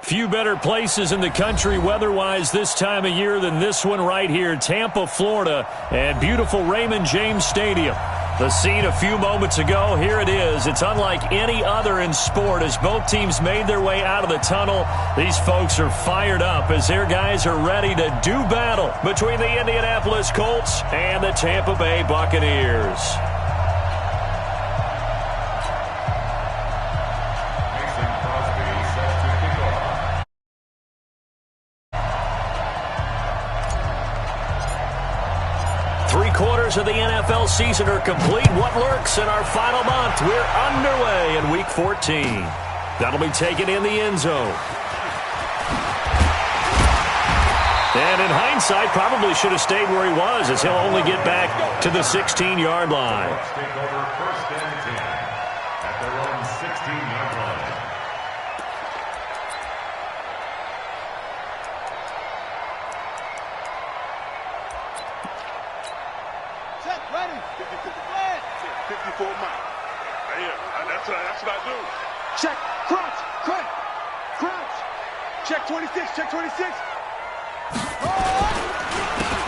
Few better places in the country weather-wise this time of year than this one right here, Tampa, Florida, and beautiful Raymond James Stadium. The scene a few moments ago, here it is. It's unlike any other in sport as both teams made their way out of the tunnel. These folks are fired up as their guys are ready to do battle between the Indianapolis Colts and the Tampa Bay Buccaneers. 3/4 of the NFL season are complete. What lurks in our final month? We're underway in Week 14. That'll be taken in the end zone. And in hindsight, probably should have stayed where he was as he'll only get back to the 16-yard line. That's what I do. Check, crouch. Check 26, check 26.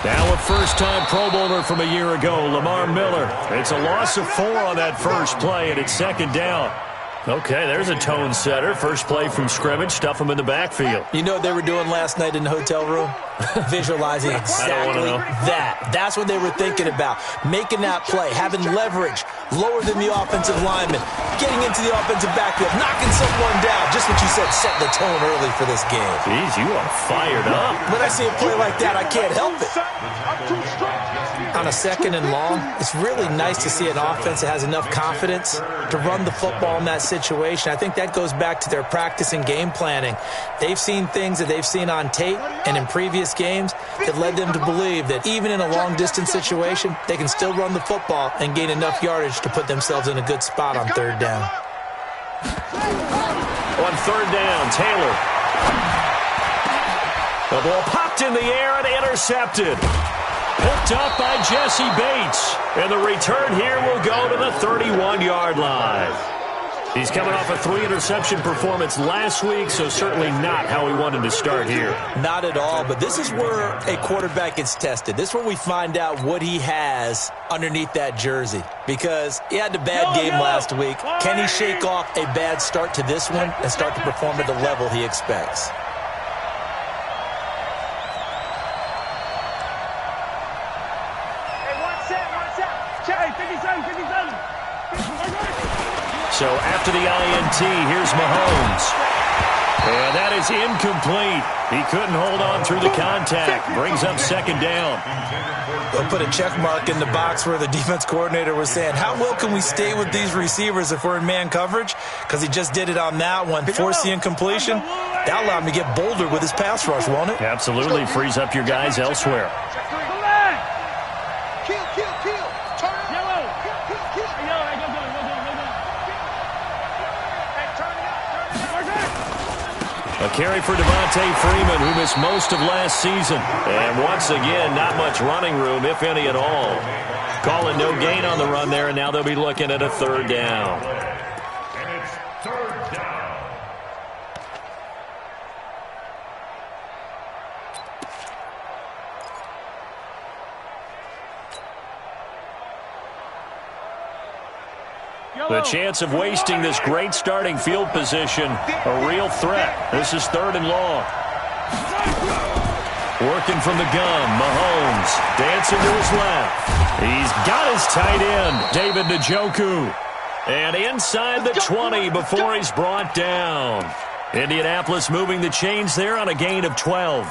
Now a first-time Pro Bowler from a year ago, Lamar Miller. It's a loss of 4 on that first play, and it's second down. Okay, there's a tone setter. First play from scrimmage, stuff him in the backfield. You know what they were doing last night in the hotel room? Visualizing exactly that. That's what they were thinking about. Making that play, having leverage, lower than the offensive lineman, getting into the offensive backfield, knocking someone down. Just what you said, set the tone early for this game. Jeez, you are fired up. When I see a play like that, I can't help it. On a second and long, it's really nice to see an offense that has enough confidence to run the football in that situation. I think that goes back to their practice and game planning. They've seen things that they've seen on tape and in previous games that led them to believe that even in a long-distance situation, they can still run the football and gain enough yardage to put themselves in a good spot on third down. On third down, Taylor. The ball popped in the air and intercepted. Picked up by Jesse Bates. And the return here will go to the 31-yard line. He's coming off a 3-interception performance last week, so certainly not how he wanted to start here. Not at all, but this is where a quarterback gets tested. This is where we find out what he has underneath that jersey. Because he had a bad game last week. Can he shake off a bad start to this one and start to perform at the level he expects? So after the INT, here's Mahomes. And that is incomplete. He couldn't hold on through the contact. Brings up second down. They'll put a check mark in the box where the defense coordinator was saying, how well can we stay with these receivers if we're in man coverage? Because he just did it on that one. Force the incompletion. That'll allow him to get bolder with his pass rush, won't it? Absolutely. Frees up your guys elsewhere. A carry for Devontae Freeman, who missed most of last season. And once again, not much running room, if any at all. Calling no gain on the run there, and now they'll be looking at a third down. And it's third down. The chance of wasting this great starting field position, a real threat. This is third and long. Working from the gun, Mahomes dancing to his left. He's got his tight end, David Njoku. And inside the 20 before he's brought down. Indianapolis moving the chains there on a gain of 12.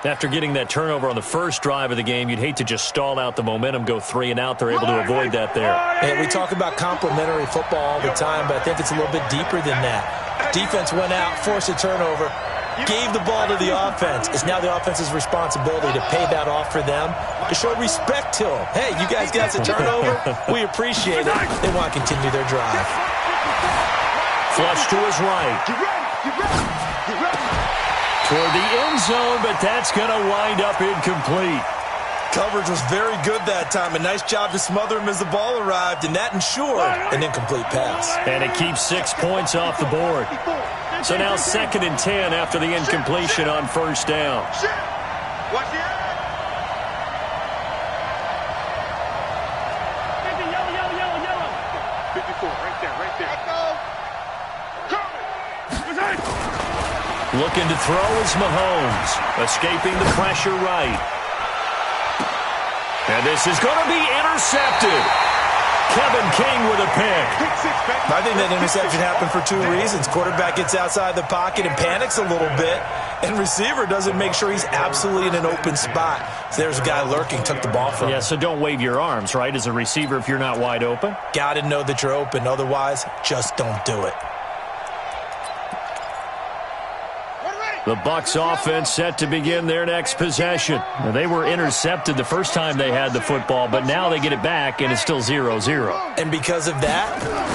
After getting that turnover on the first drive of the game, you'd hate to just stall out the momentum, go 3 and out. They're able to avoid that there. And we talk about complementary football all the time, but I think it's a little bit deeper than that. Defense went out, forced a turnover, gave the ball to the offense. It's now the offense's responsibility to pay that off for them, to show respect to them. Hey, you guys got the turnover? We appreciate it. They want to continue their drive. Flush to his right. Toward the end zone, but that's going to wind up incomplete. Coverage was very good that time. A nice job to smother him as the ball arrived, and that ensured an incomplete pass. And it keeps 6 points off the board. So now 2nd and 10 after the incompletion on first down. Watch the eye. 54, right there, right there. Looking to throw is Mahomes, escaping the pressure right. And this is going to be intercepted. Kevin King with a pick. I think that interception happened for 2 reasons. Quarterback gets outside the pocket and panics a little bit, and receiver doesn't make sure he's absolutely in an open spot. So there's a guy lurking, took the ball from him. Yeah, so don't wave your arms, right, as a receiver if you're not wide open. Got to know that you're open. Otherwise, just don't do it. The Bucs offense set to begin their next possession. Now, they were intercepted the first time they had the football, but now they get it back, and it's still 0-0. And because of that,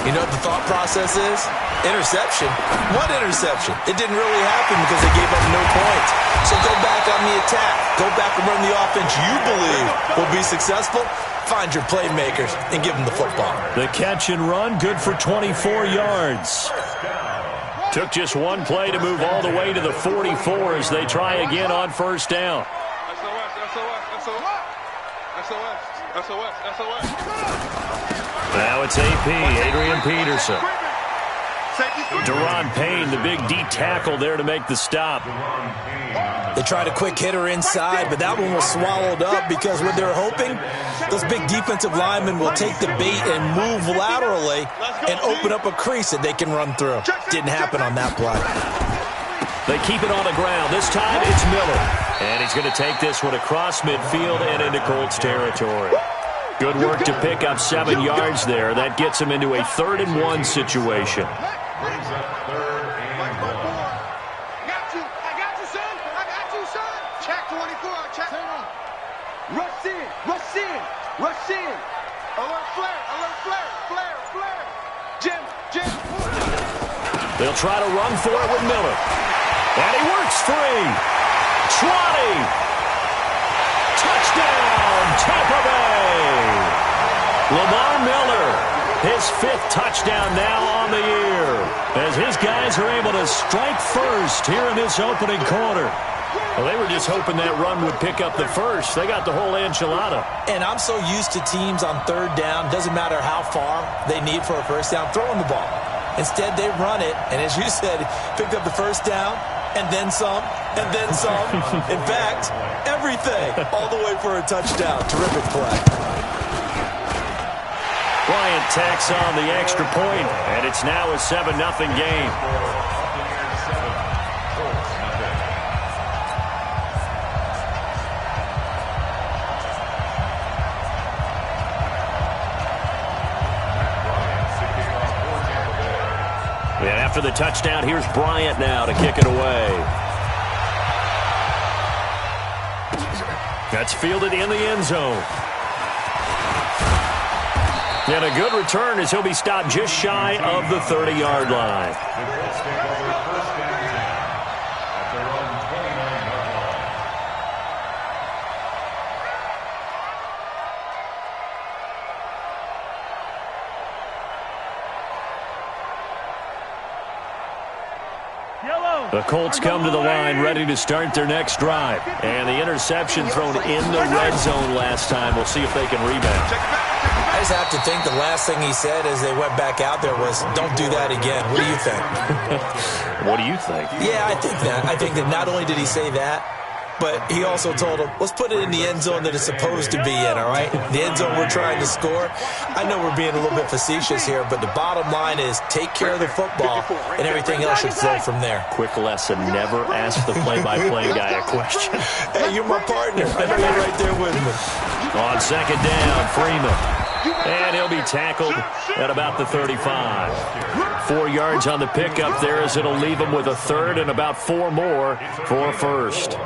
you know what the thought process is? Interception. One interception. It didn't really happen because they gave up no points. So go back on the attack. Go back and run the offense you believe will be successful. Find your playmakers and give them the football. The catch and run, good for 24 yards. Took just one play to move all the way to the 44 as they try again on first down. Now it's AP, Adrian Peterson. Deron Payne, the big D tackle there to make the stop. They tried a quick hitter inside, but that one was swallowed up because what they're hoping, those big defensive linemen will take the bait and move laterally and open up a crease that they can run through. Didn't happen on that play. They keep it on the ground. This time it's Miller. And he's going to take this one across midfield and into Colts territory. Good work to pick up 7 yards there. That gets him into a 3rd and 1 situation. Rush in. Alert flare. Jim. They'll try to run for it with Miller. And he works free. 20. Touchdown, Tampa Bay. Lamar Miller, his 5th touchdown now on the year, as his guys are able to strike first here in this opening quarter. Well, they were just hoping that run would pick up the first. They got the whole enchilada. And I'm so used to teams on 3rd down, doesn't matter how far they need for a first down, throwing the ball. Instead, they run it, and as you said, picked up the first down, and then some, and then some. In fact, everything, all the way for a touchdown. Terrific play. Bryant tacks on the extra point, and it's now a 7-0 game. And after the touchdown, here's Bryant now to kick it away. That's fielded in the end zone. And a good return as he'll be stopped just shy of the 30-yard line. The Colts come to the line ready to start their next drive. And the interception thrown in the red zone last time. We'll see if they can rebound. I just have to think the last thing he said as they went back out there was, don't do that again. What do you think? What do you think? Yeah, I think that. I think that not only did he say that, but he also told him, let's put it in the end zone that it's supposed to be in, all right? The end zone we're trying to score. I know we're being a little bit facetious here, but the bottom line is take care of the football, and everything else should flow from there. Quick lesson, never ask the play-by-play guy a question. Hey, you're my partner. I know you're right there with me. On second down, Freeman. And he'll be tackled at about the 35. 4 yards on the pickup there as it'll leave him with a 3rd and about 4 more for a first.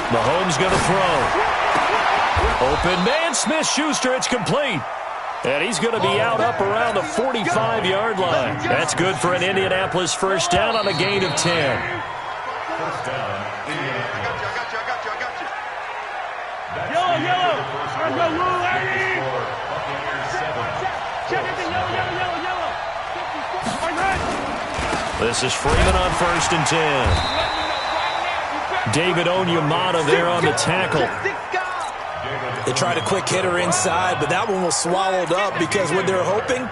Mahomes going to throw. Open man, Smith-Schuster, it's complete. And he's going to be out up around the 45-yard line. That's good for an Indianapolis first down on a gain of 10. First down, Indianapolis. I got you. Yellow. Let's go, Lou, lady. This is Freeman on 1st and 10. David Onyemata there on the tackle. They tried a quick hitter inside, but that one was swallowed up because what they're hoping,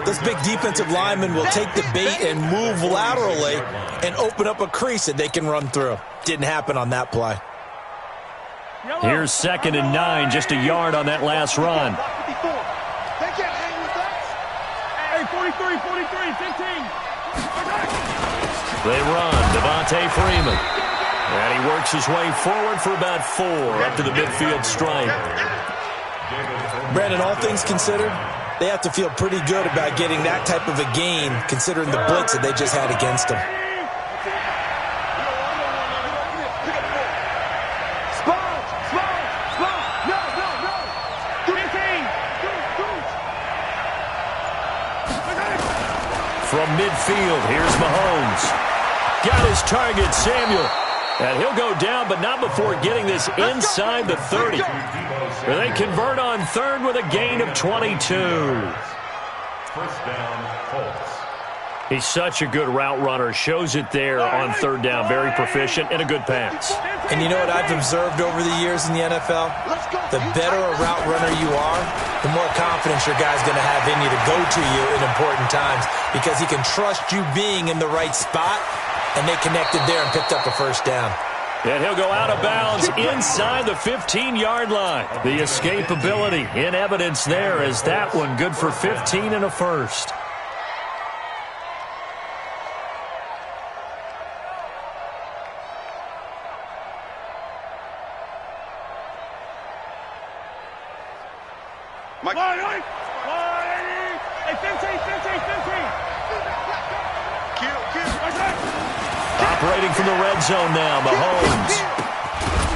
this big defensive lineman will take the bait and move laterally and open up a crease that they can run through. Didn't happen on that play. Here's 2nd and 9, just a yard on that last run. They can't hang with us. Hey, 43, 15. They run. Devontae Freeman. And he works his way forward for about 4 up to the midfield stripe. Brandon, all things considered, they have to feel pretty good about getting that type of a gain considering the blitz that they just had against them. From midfield, here's Mahomes. Got his target, Samuel. And he'll go down, but not before getting this inside the 30. They convert on 3rd with a gain of 22. First down, Colts. He's such a good route runner. Shows it there on 3rd down. Very proficient and a good pass. And you know what I've observed over the years in the NFL? The better a route runner you are, the more confidence your guy's going to have in you to go to you in important times because he can trust you being in the right spot, and they connected there and picked up a first down. And he'll go out of bounds inside the 15-yard line. The escapability in evidence there as that one good for 15 and a first. Mike. Hey, 15. Operating from the red zone now, Mahomes.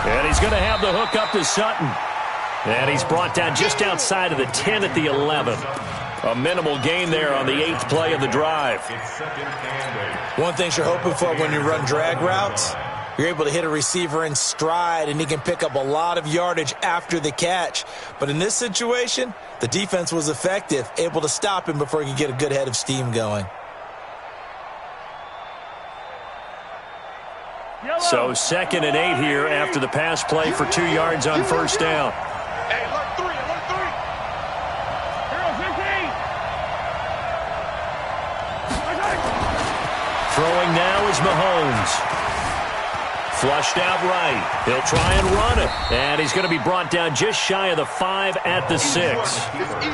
And he's going to have the hook up to Sutton. And he's brought down just outside of the 10 at the 11. A minimal gain there on the 8th play of the drive. One thing you're hoping for when you run drag routes, you're able to hit a receiver in stride, and he can pick up a lot of yardage after the catch. But in this situation, the defense was effective, able to stop him before he could get a good head of steam going. So 2nd and 8 here after the pass play for 2 yards on first down. Hey, alert 3. Throwing now is Mahomes. Flushed out right. He'll try and run it. And he's going to be brought down just shy of the 5 at the 6.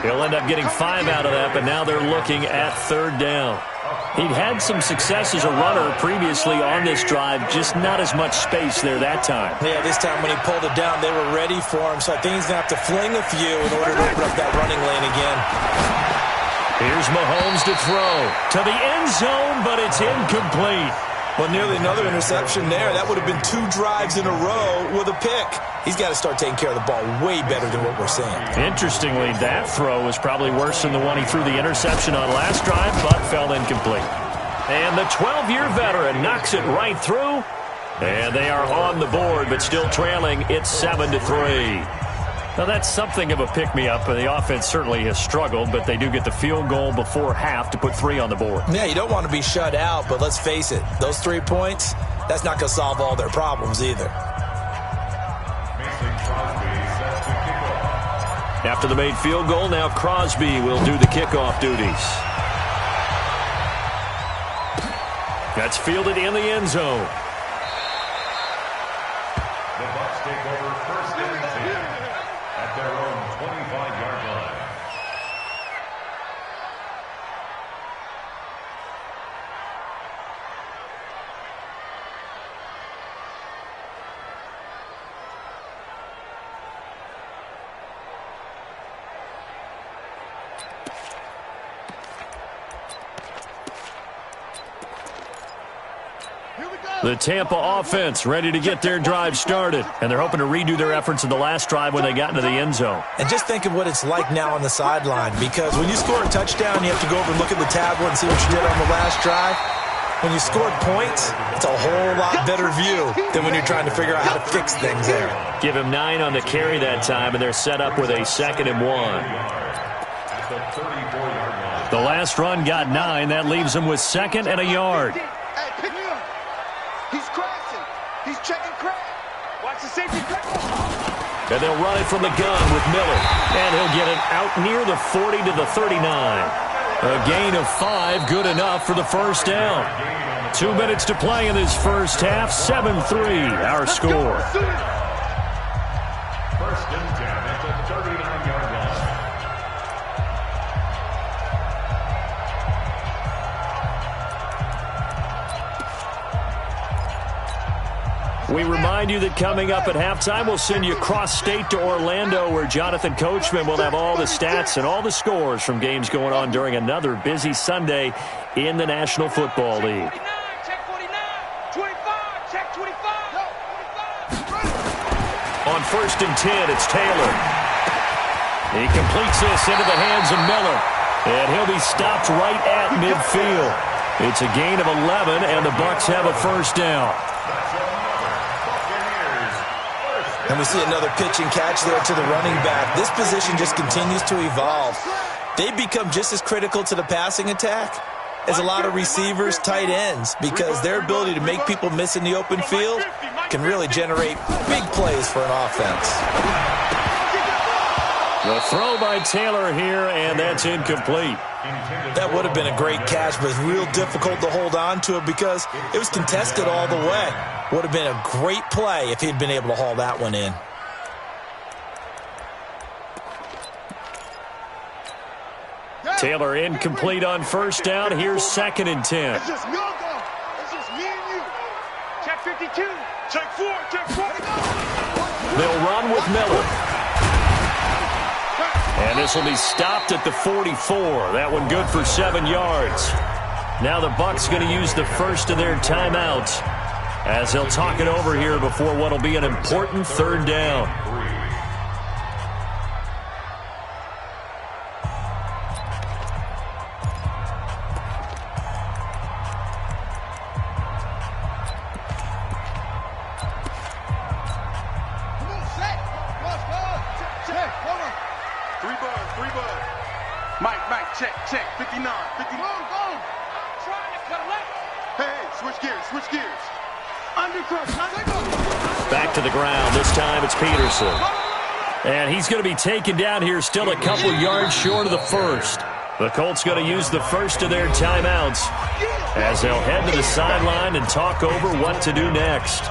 He'll end up getting 5 out of that, but now they're looking at 3rd down. He'd had some success as a runner previously on this drive, just not as much space there that time. Yeah, this time when he pulled it down, they were ready for him, so I think he's going to have to fling a few in order to open up that running lane again. Here's Mahomes to throw. To the end zone, but it's incomplete. Well, nearly another interception there. That would have been 2 drives in a row with a pick. He's got to start taking care of the ball way better than what we're seeing. Interestingly, that throw was probably worse than the one he threw the interception on last drive, but fell incomplete. And the 12-year veteran knocks it right through. And they are on the board, but still trailing. It's 7-3. Now, that's something of a pick-me-up. The offense certainly has struggled, but they do get the field goal before half to put 3 on the board. Yeah, you don't want to be shut out, but let's face it, those 3 points, that's not going to solve all their problems either. After the made field goal, now Crosby will do the kickoff duties. That's fielded in the end zone. The Bucs take over 1st and 10 at their own 25-yard line. Here we go. The Tampa offense ready to get their drive started, and they're hoping to redo their efforts in the last drive when they got into the end zone. And just think of what it's like now on the sideline, because when you score a touchdown, you have to go over and look at the tablet and see what you did on the last drive. When you scored points, it's a whole lot better view than when you're trying to figure out how to fix things there. Give him 9 on the carry that time, and they're set up with a 2nd and 1. The last run got 9. That leaves him with 2nd and a yard. Hey, pick me up. He's crashing. He's checking crash. Watch the safety. And they'll run it from the gun with Miller. And he'll get it out near the 40 to the 39. A gain of 5, good enough for the first down. 2 minutes to play in this first half. 7-3, our score. First and 10 at the 39-yard line. We remind you that coming up at halftime, we'll send you cross-state to Orlando, where Jonathan Coachman will have all the stats and all the scores from games going on during another busy Sunday in the National Football League. Check 49, 25, check 25. On 1st and 10, it's Taylor. He completes this into the hands of Miller, and he'll be stopped right at midfield. It's a gain of 11, and the Bucs have a first down. And we see another pitch and catch there to the running back. This position just continues to evolve. They become just as critical to the passing attack as a lot of receivers, tight ends, because their ability to make people miss in the open field can really generate big plays for an offense. The throw by Taylor here, and that's incomplete. That would have been a great catch, but it's real difficult to hold on to it because it was contested all the way. Would have been a great play if he'd been able to haul that one in. Taylor incomplete on first down. Here's 2nd and 10. It's just me and you. Check 52, check 4, check 4. They'll run with Miller. And this will be stopped at the 44. That one good for 7 yards. Now the Bucs going to use the first of their timeouts as they'll talk it over here before what will be an important 3rd down. Mike, check, 59, 50. Go. Trying to cut left. Hey, switch gears. Undercut. Back to the ground. This time it's Peterson. And he's going to be taken down here, still a couple yards short of the first. The Colts going to use the first of their timeouts as they'll head to the sideline and talk over what to do next.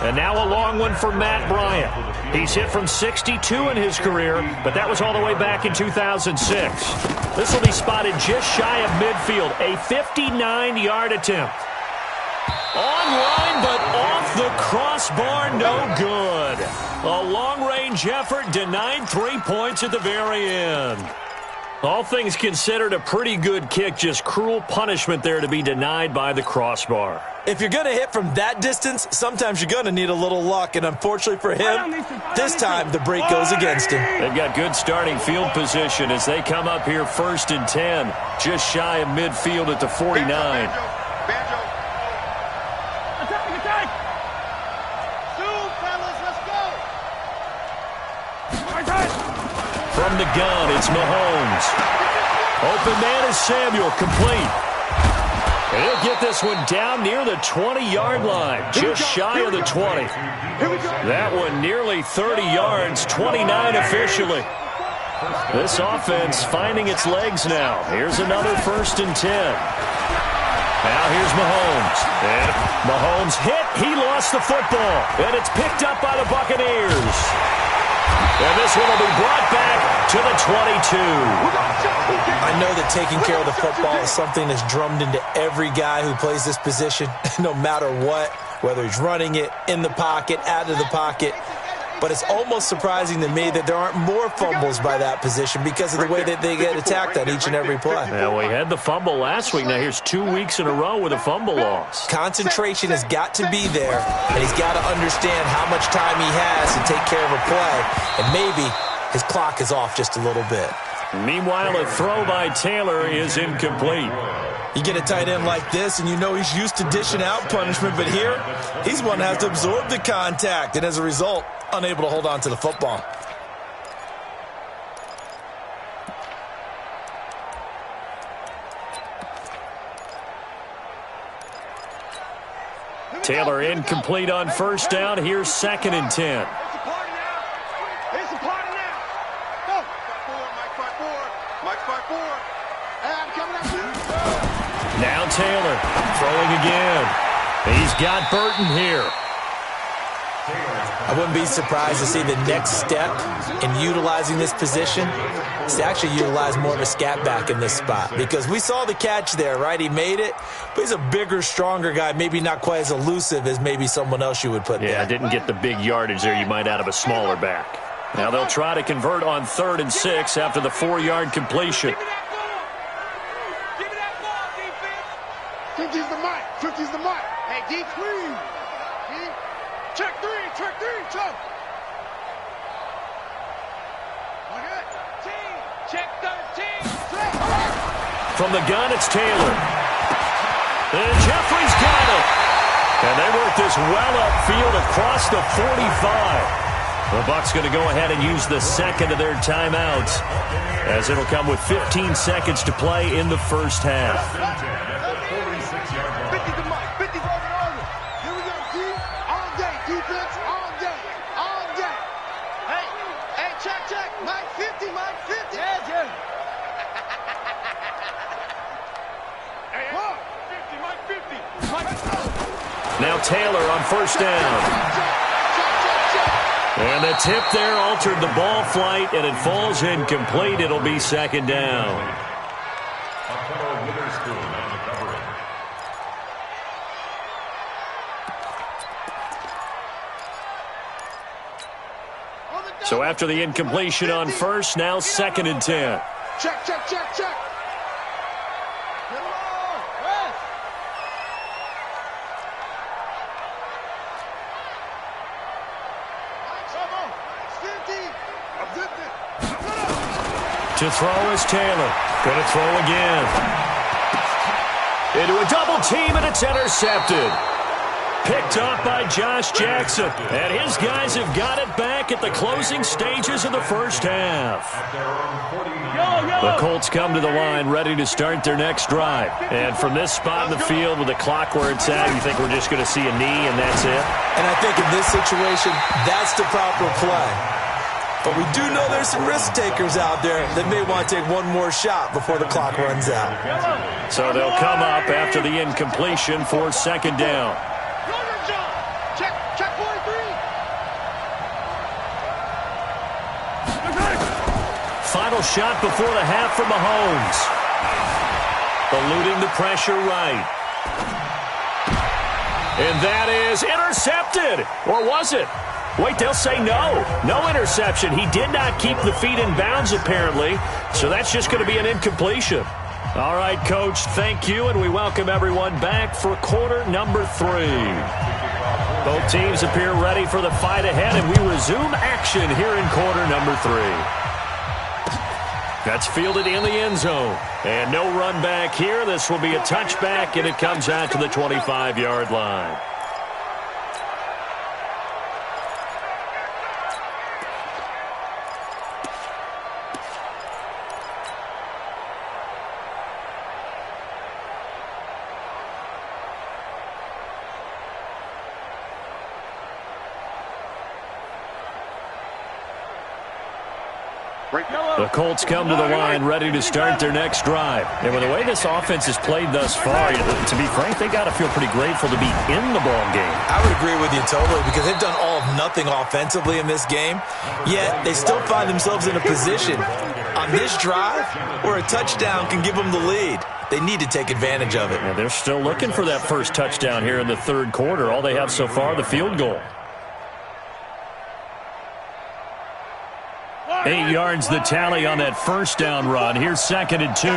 And now a long one for Matt Bryant. He's hit from 62 in his career, but that was all the way back in 2006. This will be spotted just shy of midfield. A 59-yard attempt. Online, but off the crossbar, no good. A long-range effort denied 3 points at the very end. All things considered, a pretty good kick, just cruel punishment there to be denied by the crossbar. If you're going to hit from that distance, sometimes you're going to need a little luck, and unfortunately for him, this time the break goes against him. They've got good starting field position as they come up here 1st and 10, just shy of midfield at the 49. Banjo. Attack! Soon, fellas, let's go. From the gun, it's Mahomes. Open man is Samuel, complete. And he'll get this one down near the 20-yard line, just shy of the 20. That one nearly 30 yards, 29 officially. This offense finding its legs now. Here's another 1st and 10. Now here's Mahomes. And Mahomes hit. He lost the football. And it's picked up by the Buccaneers. And this one will be brought back to the 22. I know that taking care of the football is something that's drummed into every guy who plays this position, no matter what, whether he's running it, in the pocket, out of the pocket. but it's almost surprising to me that there aren't more fumbles by that position because of the way that they get attacked on each and every play. Yeah, we had the fumble last week. Now here's 2 weeks in a row with a fumble loss. Concentration has got to be there, and he's got to understand how much time he has to take care of a play, and maybe his clock is off just a little bit. Meanwhile, a throw by Taylor is incomplete. You get a tight end like this, and you know he's used to dishing out punishment, but here, he's one that has to absorb the contact, and as a result, unable to hold on to the football. Taylor incomplete on first down. Here's 2nd and 10. Now Taylor throwing again. He's got Burton here. I wouldn't be surprised to see the next step in utilizing this position is to actually utilize more of a scat back in this spot, because we saw the catch there, right? He made it, but he's a bigger, stronger guy, maybe not quite as elusive as maybe someone else you would put there. Yeah, didn't get the big yardage there you might out of a smaller back. Now they'll try to convert on 3rd and 6 after the 4-yard completion. 50's the mic. 50's the mic. Hey, deep. Check 3. Check. Okay. Check 13. From the gun, it's Taylor. And Jeffrey's got it. And they work this well upfield across the 45. The Bucs going to go ahead and use the second of their timeouts, as it'll come with 15 seconds to play in the first half. 50's the mic. 50's over. Here we go, D. All day. Defense all day. All day. Hey, check. Mike 50, Mike 50. Yeah. Hey, 50, Mike 50. Mike. Now Taylor on first down. And the tip there altered the ball flight, and it falls incomplete. It'll be 2nd down. So after the incompletion on first, now 2nd and 10. Check. To throw is Taylor. Going to throw again. Into a double team, and it's intercepted. Picked up by Josh Jackson. And his guys have got it back at the closing stages of the first half. The Colts come to the line ready to start their next drive. And from this spot in the field with the clock where it's at, you think we're just going to see a knee and that's it? And I think in this situation, that's the proper play. But we do know there's some risk takers out there that may want to take one more shot before the clock runs out. So they'll come up after the incompletion for 2nd down. Check 43. Final shot before the half from Mahomes. Eluding the pressure right. And that is intercepted. Or was it? Wait, they'll say no. No interception. He did not keep the feet in bounds, apparently. So that's just going to be an incompletion. All right, Coach, thank you, and we welcome everyone back for quarter number 3. Both teams appear ready for the fight ahead, and we resume action here in quarter number 3. That's fielded in the end zone. And no run back here. This will be a touchback, and it comes out to the 25-yard line. The Colts come to the line ready to start their next drive. And with the way this offense has played thus far, to be frank, they got to feel pretty grateful to be in the ball game. I would agree with you totally, because they've done all of nothing offensively in this game, yet they still find themselves in a position on this drive where a touchdown can give them the lead. They need to take advantage of it. Yeah, they're still looking for that first touchdown here in the third quarter. All they have so far, the field goal. 8 yards the tally on that first down run. Here's 2nd and 2. I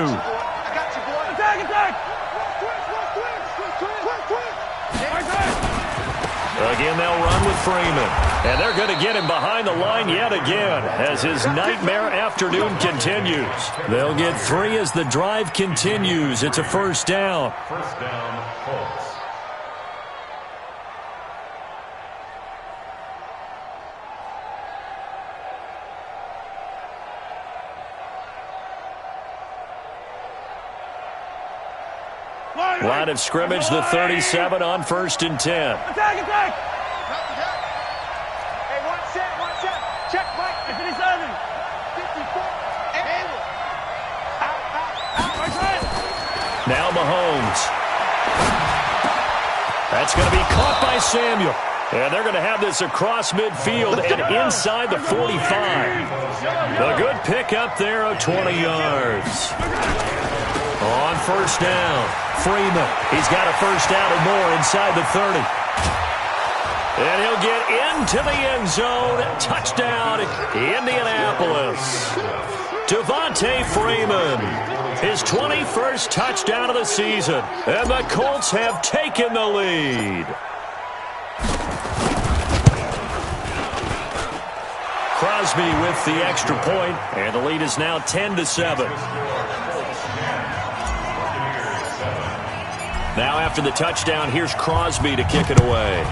got you, boy. Attack! Again, they'll run with Freeman. And they're going to get him behind the line yet again as his nightmare afternoon continues. They'll get 3 as the drive continues. It's a first down. First down, Colts. Line of scrimmage, the 37 on 1st and 10. Attack! Hey, one set. Check, Mike. 57. 54. Now Mahomes. That's going to be caught by Samuel. And they're going to have this across midfield and inside the 45. A good pickup there of 20 yards. On first down, Freeman. He's got a first down or more inside the 30. And he'll get into the end zone. Touchdown, Indianapolis. Devontae Freeman, his 21st touchdown of the season. And the Colts have taken the lead. Crosby with the extra point, and the lead is now 10-7. Now after the touchdown, here's Crosby to kick it away.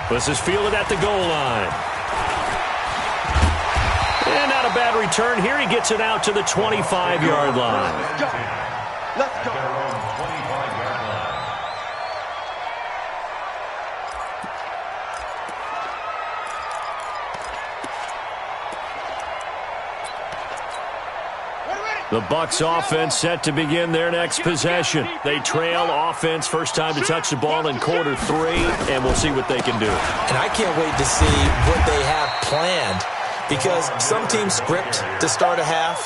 This is fielded at the goal line. And not a bad return here. He gets it out to the 25-yard line. Let's go. The Bucs offense set to begin their next possession. They trail offense, first time to touch the ball in quarter 3, and we'll see what they can do. And I can't wait to see what they have planned, because some teams script to start a half.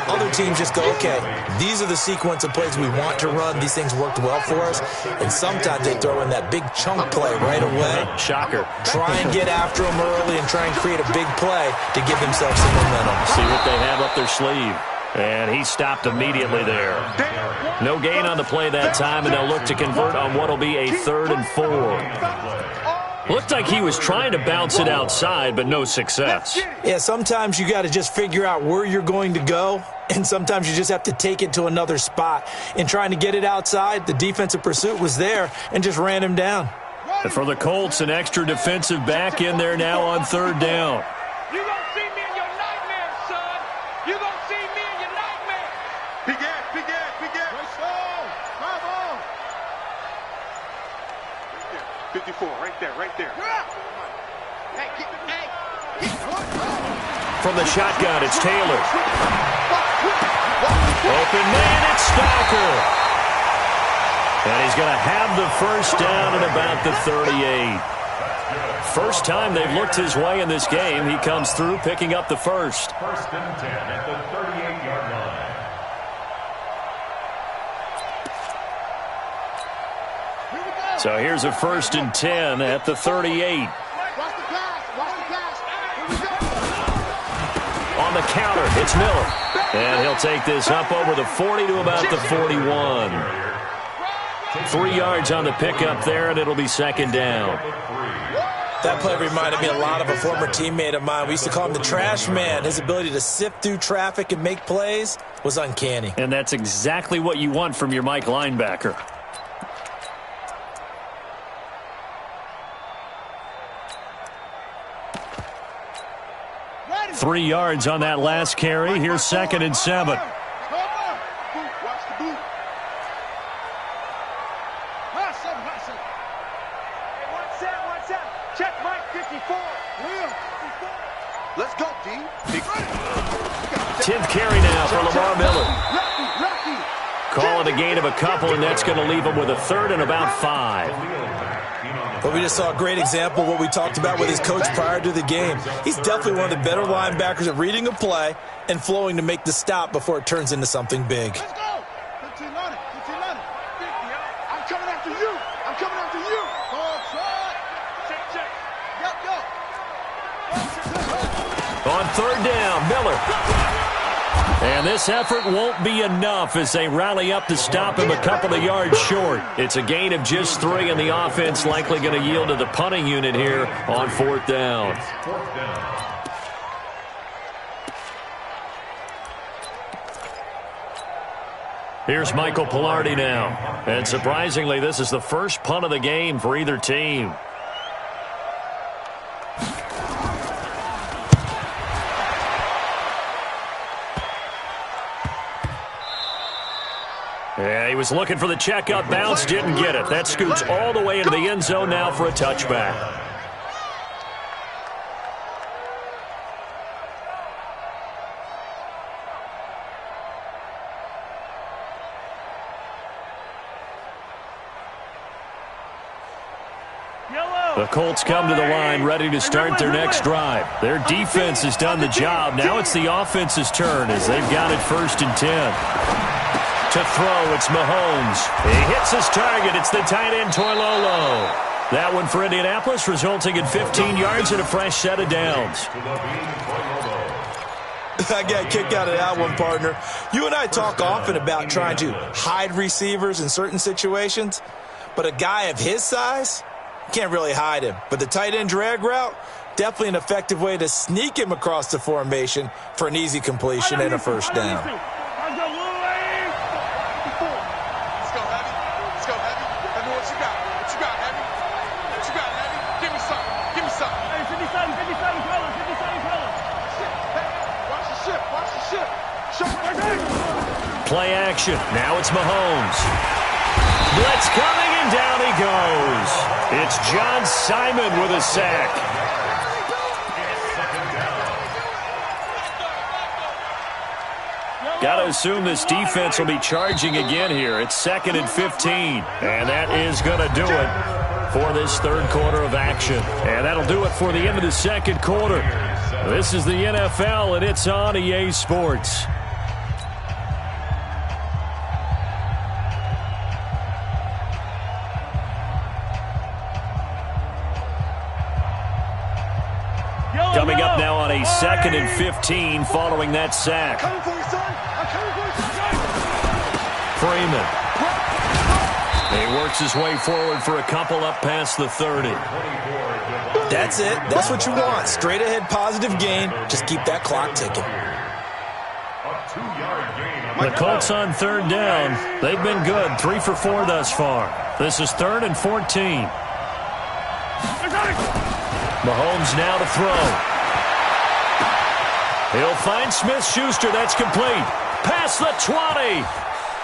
Other teams just go, okay, these are the sequence of plays we want to run. These things worked well for us. And sometimes they throw in that big chunk play right away. Shocker. Try and get after them early and try and create a big play to give themselves some momentum. See what they have up their sleeve. And he stopped immediately there. No gain on the play that time, and they'll look to convert on what will be a 3rd and 4. Looked like he was trying to bounce it outside, but no success. Yeah, sometimes you got to just figure out where you're going to go, and sometimes you just have to take it to another spot. In trying to get it outside, the defensive pursuit was there and just ran him down. And for the Colts, an extra defensive back in there now on 3rd down. You gonna see me in your nightmare, son. You gonna see me in your nightmare. Big ass. Bravo. 54, right there. Hey, From the shotgun, it's Taylor. Open man, it's Stalker. And he's going to have the first down at about the 38. First time they've looked his way in this game. He comes through picking up the first. 1st and 10 at the 38-yard line. So here's a 1st and 10 at the 38. Watch the pass. On the counter, it's Miller. And he'll take this up over the 40 to about the 41. 3 yards on the pickup there, and it'll be 2nd down. That play reminded me a lot of a former teammate of mine. We used to call him the trash man. His ability to sift through traffic and make plays was uncanny. And that's exactly what you want from your Mike linebacker. Ready. 3 yards on that last carry. Here's 2nd and 7. Watch the boot. Hot seven. Hey, one set. Check Mike, 54. Let's go, D. 10th carry now for Lamar Miller. Lucky. Calling a gain of a couple, and that's going to leave him with a 3rd and about 5. But we just saw a great example of what we talked about with his coach prior to the game. He's definitely one of the better linebackers at reading a play and flowing to make the stop before it turns into something big. Let's go. 15 on it. I'm coming after you. Ball truck. Check. Yep. On third down, Miller. And this effort won't be enough as they rally up to stop him a couple of yards short. It's a gain of just 3, and the offense likely going to yield to the punting unit here on fourth down. Here's Michael Pilardi now. And surprisingly, this is the first punt of the game for either team. Yeah, he was looking for the checkup bounce, didn't get it. That scoots all the way into the end zone now for a touchback. The Colts come to the line ready to start their next drive. Their defense has done the job. Now it's the offense's turn as they've got it 1st and 10. To throw, it's Mahomes. He hits his target. It's the tight end, Toilolo. That one for Indianapolis, resulting in 15 yards and a fresh set of downs. I got a kick out of that one, partner. You and I talk often about trying to hide receivers in certain situations, but a guy of his size can't really hide him. But the tight end drag route, definitely an effective way to sneak him across the formation for an easy completion and a first down. Play action. Now it's Mahomes. Blitz coming, and down he goes. It's John Simon with a sack. Got to assume this defense will be charging again here. It's 2nd and 15. And that is going to do it for this third quarter of action. And that'll do it for the end of the second quarter. This is the NFL, and it's on EA Sports. Coming up now on a 2nd and 15 following that sack. Freeman. He works his way forward for a couple up past the 30. That's it. That's what you want. Straight ahead positive gain. Just keep that clock ticking. The Colts on third down. They've been good. 3 for 4 thus far. This is 3rd and 14. Mahomes now to throw. He'll find Smith-Schuster. That's complete. Past the 20.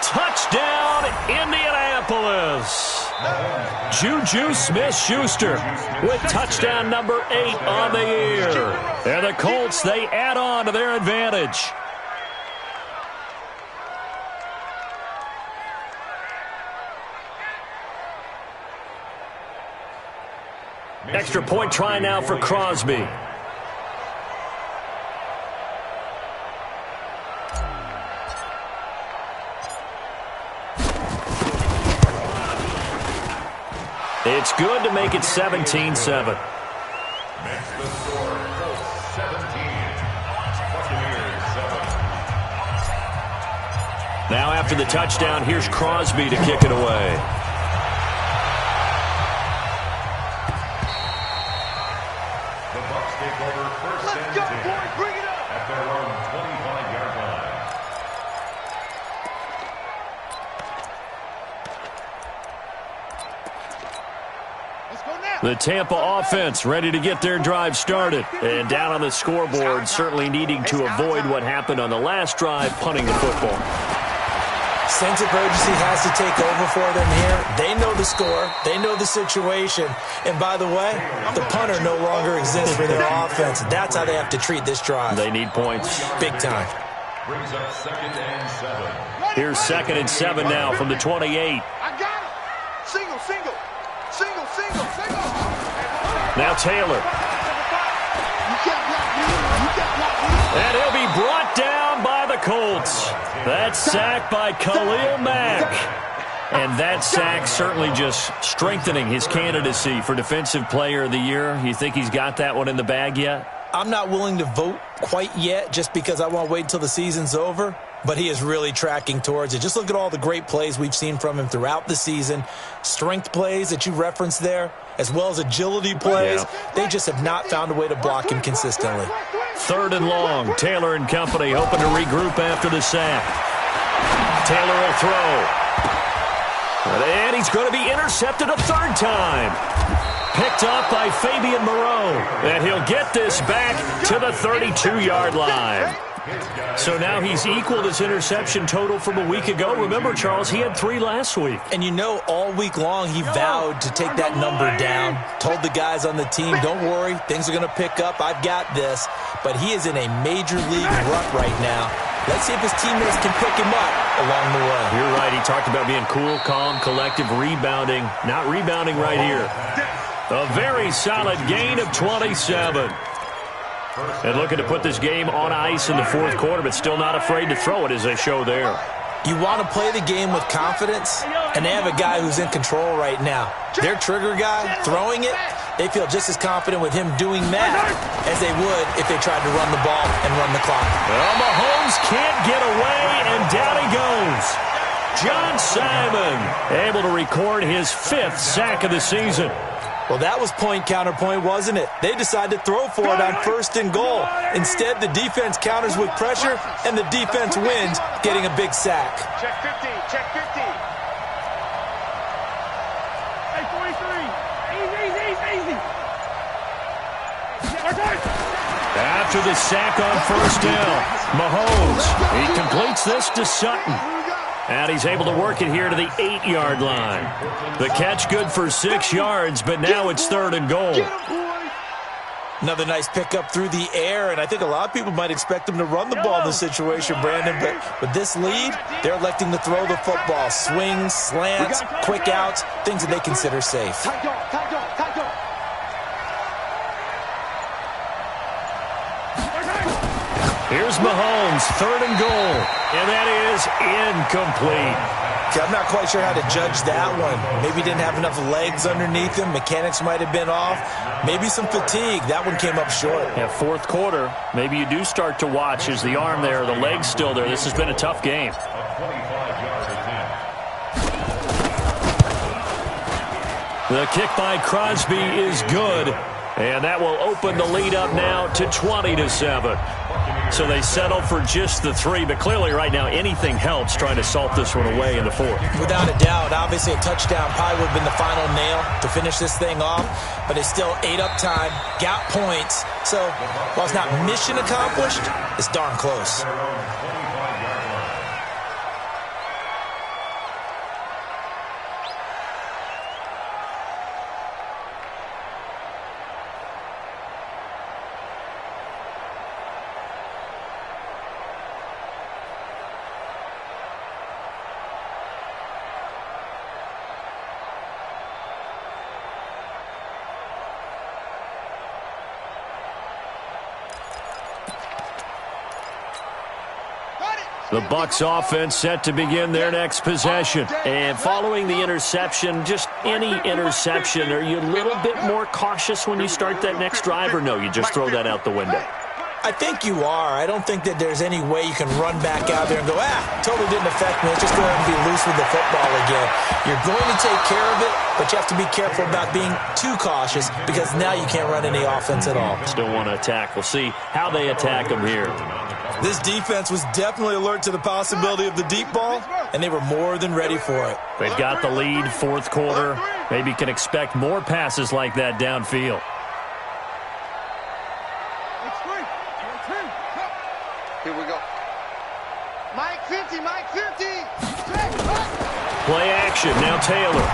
Touchdown, Indianapolis. Juju Smith-Schuster with touchdown number 8 on the year. And the Colts, they add on to their advantage. Extra point try now for Crosby. It's good to make it 17-7. Makes the score 17. Buccaneers 7. Now after the touchdown, here's Crosby to kick it away. The Bucs take over 1st and 10 at their own 25-yard line. The Tampa offense ready to get their drive started. And down on the scoreboard, certainly needing to avoid what happened on the last drive, punting the football. Sense of urgency has to take over for them here. They know the score. They know the situation. And by the way, the punter no longer exists for their offense. That's how they have to treat this drive. They need points. Big time. Brings up 2nd and 7. Here's 2nd and 7 now from the 28. I got it. Single. Now Taylor. And he'll be brought down by the Colts. That sack by Khalil Mack. And that sack certainly just strengthening his candidacy for Defensive Player of the Year. You think he's got that one in the bag yet? I'm not willing to vote quite yet just because I want to wait until the season's over, but he is really tracking towards it. Just look at all the great plays we've seen from him throughout the season. Strength plays that you referenced there, as well as agility plays. Yeah. They just have not found a way to block him consistently. 3rd and long. Taylor and company hoping to regroup after the sack. Taylor will throw. And he's going to be intercepted a 3rd time. Picked up by Fabian Moreau. And he'll get this back to the 32-yard line. So now he's equaled his interception total from a week ago. Remember, Charles, he had 3 last week. And you know, all week long he vowed to take that number down. Told the guys on the team, don't worry, things are going to pick up. I've got this. But he is in a major league rut right now. Let's see if his teammates can pick him up along the way. You're right. He talked about being cool, calm, collective, rebounding. Not rebounding right here. A very solid gain of 27. And looking to put this game on ice in the 4th quarter, but still not afraid to throw it as they show there. You want to play the game with confidence, and they have a guy who's in control right now. Their trigger guy, throwing it, they feel just as confident with him doing that as they would if they tried to run the ball and run the clock. Well, Mahomes can't get away, and down he goes. John Simon able to record his 5th sack of the season. Well, that was point-counterpoint, wasn't it? They decided to throw for it on 1st and goal. Instead, the defense counters with pressure, and the defense wins, getting a big sack. Check 50, check 50. Hey, 43. Easy. After the sack on 1st down, Mahomes, he completes this to Sutton. And he's able to work it here to the 8-yard line. The catch good for 6 yards, but now it's 3rd and goal. Another nice pickup through the air, and I think a lot of people might expect him to run the ball in this situation, Brandon. But with this lead, they're electing to throw the football. Swings, slants, quick outs, things that they consider safe. Here's Mahomes, 3rd and goal, and that is incomplete. Okay, I'm not quite sure how to judge that one. Maybe he didn't have enough legs underneath him. Mechanics might have been off. Maybe some fatigue. That one came up short. Yeah, 4th quarter, maybe you do start to watch. Is the arm there, the leg's still there? This has been a tough game. The kick by Crosby is good, and that will open the lead up now to 20-7. So they settle for just the 3, but clearly right now anything helps trying to salt this one away in the 4th. Without a doubt, obviously a touchdown probably would have been the final nail to finish this thing off, but it's still 8 up time, got points. So while it's not mission accomplished, it's darn close. The Bucs offense set to begin their next possession. And following the interception, just any interception, are you a little bit more cautious when you start that next drive, or no, you just throw that out the window? I think you are. I don't think that there's any way you can run back out there and go, totally didn't affect me. Let's just go ahead and be loose with the football again. You're going to take care of it, but you have to be careful about being too cautious because now you can't run any offense at all. Still want to attack. We'll see how they attack them here. This defense was definitely alert to the possibility of the deep ball, and they were more than ready for it. They've got the lead, 4th quarter. Maybe can expect more passes like that downfield. Here we go. Mike 50, Mike 50. Play action, now Taylor.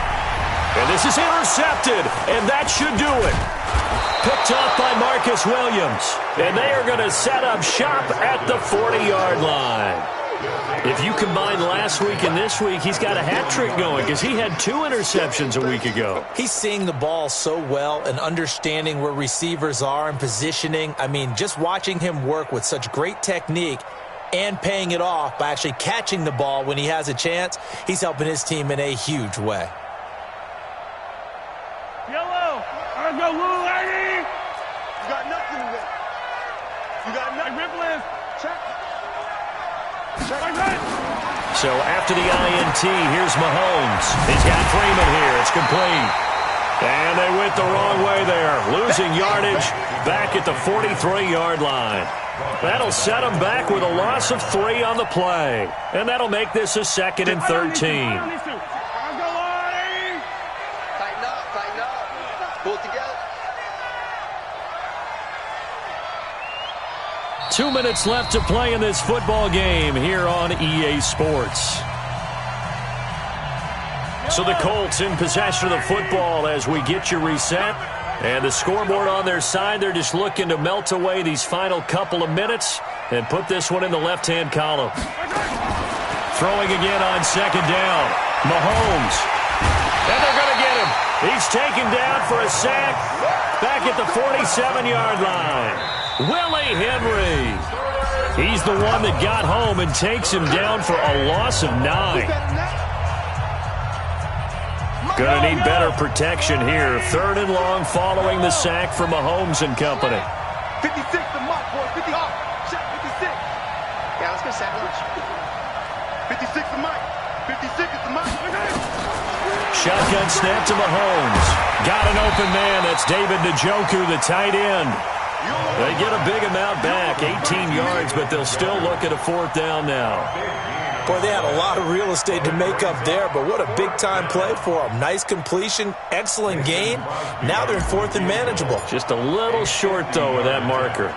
And this is intercepted, and that should do it. Picked up by Marcus Williams. And they are going to set up shop at the 40-yard line. If you combine last week and this week, he's got a hat trick going because he had 2 interceptions a week ago. He's seeing the ball so well and understanding where receivers are and positioning. I mean, just watching him work with such great technique and paying it off by actually catching the ball when he has a chance, he's helping his team in a huge way. Yellow. Let's go, Lou, lady. You got nothing to win. You got enough. Ripple check. So after the INT, here's Mahomes. He's got Freeman here. It's complete. And they went the wrong way there. Losing yardage back at the 43-yard line. That'll set them back with a loss of 3 on the play. And that'll make this a 2nd and 13. Tighten up. Pull it together. 2 minutes left to play in this football game here on EA Sports. So the Colts in possession of the football as we get you reset. And the scoreboard on their side, they're just looking to melt away these final couple of minutes and put this one in the left-hand column. Throwing again on 2nd down. Mahomes. And they're going to get him. He's taken down for a sack back at the 47-yard line. Willie Henry. He's the one that got home and takes him down for a loss of 9. Going to need better protection here. 3rd and long following the sack from Mahomes and company. 56 the mark, boy. 50 off. Shot 56. Yeah, let's go sack lunch. 56 the mark. 56 is the mark. Shotgun snap to Mahomes. Got an open man. That's David Njoku, the tight end. They get a big amount back, 18 yards, but they'll still look at a 4th down now. Boy, they had a lot of real estate to make up there, but what a big-time play for them. Nice completion, excellent game. Now they're in 4th and manageable. Just a little short, though, with that marker.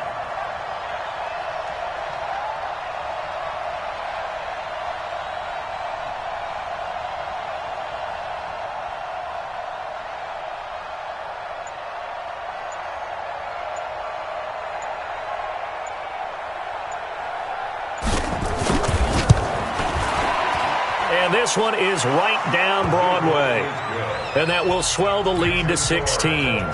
And this one is right down Broadway. And that will swell the lead to 16.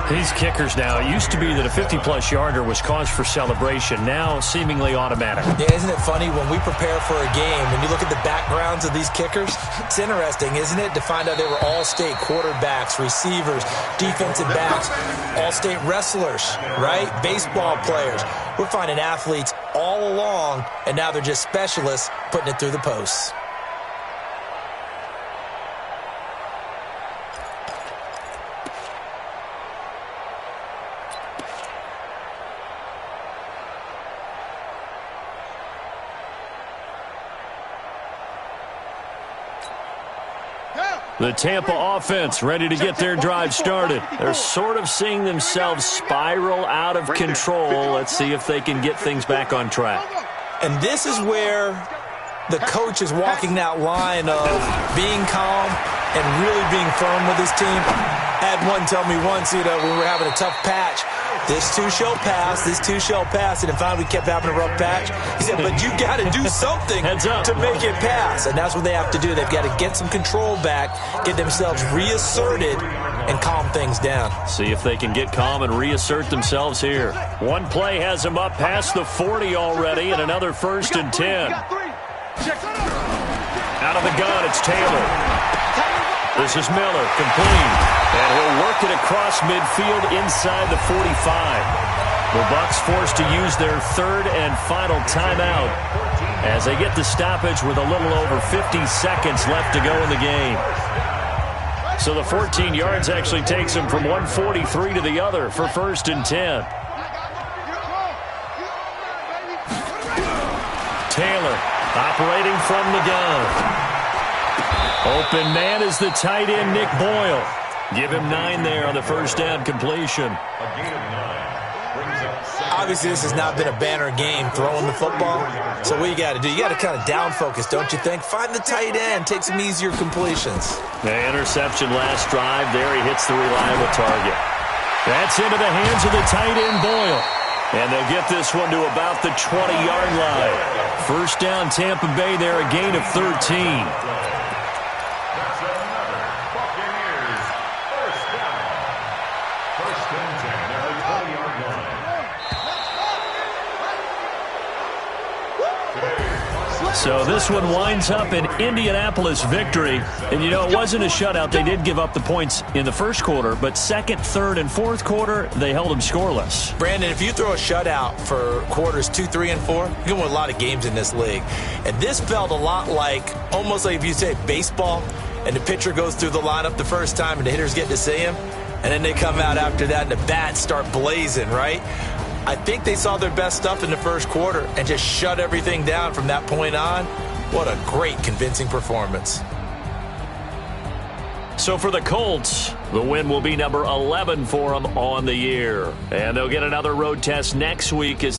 These kickers now, it used to be that a 50-plus yarder was cause for celebration. Now seemingly automatic. Yeah, isn't it funny when we prepare for a game, when you look at the backgrounds of these kickers, it's interesting, isn't it, to find out they were all-state quarterbacks, receivers, defensive backs, all-state wrestlers, right? Baseball players. We're finding athletes all along, and now they're just specialists putting it through the posts. The Tampa offense ready to get their drive started. They're sort of seeing themselves spiral out of control. Let's see if they can get things back on track. And this is where the coach is walking that line of being calm and really being firm with his team. I had one tell me once, when we were having a tough patch, this too shall pass, this too shall pass, and finally we kept having a rough patch. He said, but you got to do something to make it pass, and that's what they have to do. They've got to get some control back, get themselves reasserted, and calm things down. See if they can get calm and reassert themselves here. One play has them up past the 40 already, and another 1st and 10. Out of the gun, it's Taylor. This is Miller, complete. And he'll work it across midfield inside the 45. The Bucs forced to use their 3rd and final timeout as they get the stoppage with a little over 50 seconds left to go in the game. So the 14 yards actually takes them from 143 to the other for 1st and 10. Taylor operating from the gun. Open man is the tight end, Nick Boyle. Give him 9 there on the 1st down completion. Obviously, this has not been a banner game throwing the football. So what you got to do, you got to kind of down focus, don't you think? Find the tight end, take some easier completions. The interception last drive. There he hits the reliable target. That's into the hands of the tight end, Boyle. And they'll get this one to about the 20-yard line. 1st down, Tampa Bay there, a gain of 13. So this one winds up in Indianapolis victory. And, you know, it wasn't a shutout. They did give up the points in the first quarter, but second, third, and fourth quarter, they held them scoreless. Brandon, if you throw a shutout for quarters 2, 3, and 4, you can win a lot of games in this league. And this felt a lot like, almost like if you say baseball, and the pitcher goes through the lineup the first time and the hitters get to see him, and then they come out after that and the bats start blazing, right? I think they saw their best stuff in the first quarter and just shut everything down from that point on. What a great, convincing performance. So for the Colts, the win will be number 11 for them on the year. And they'll get another road test next week as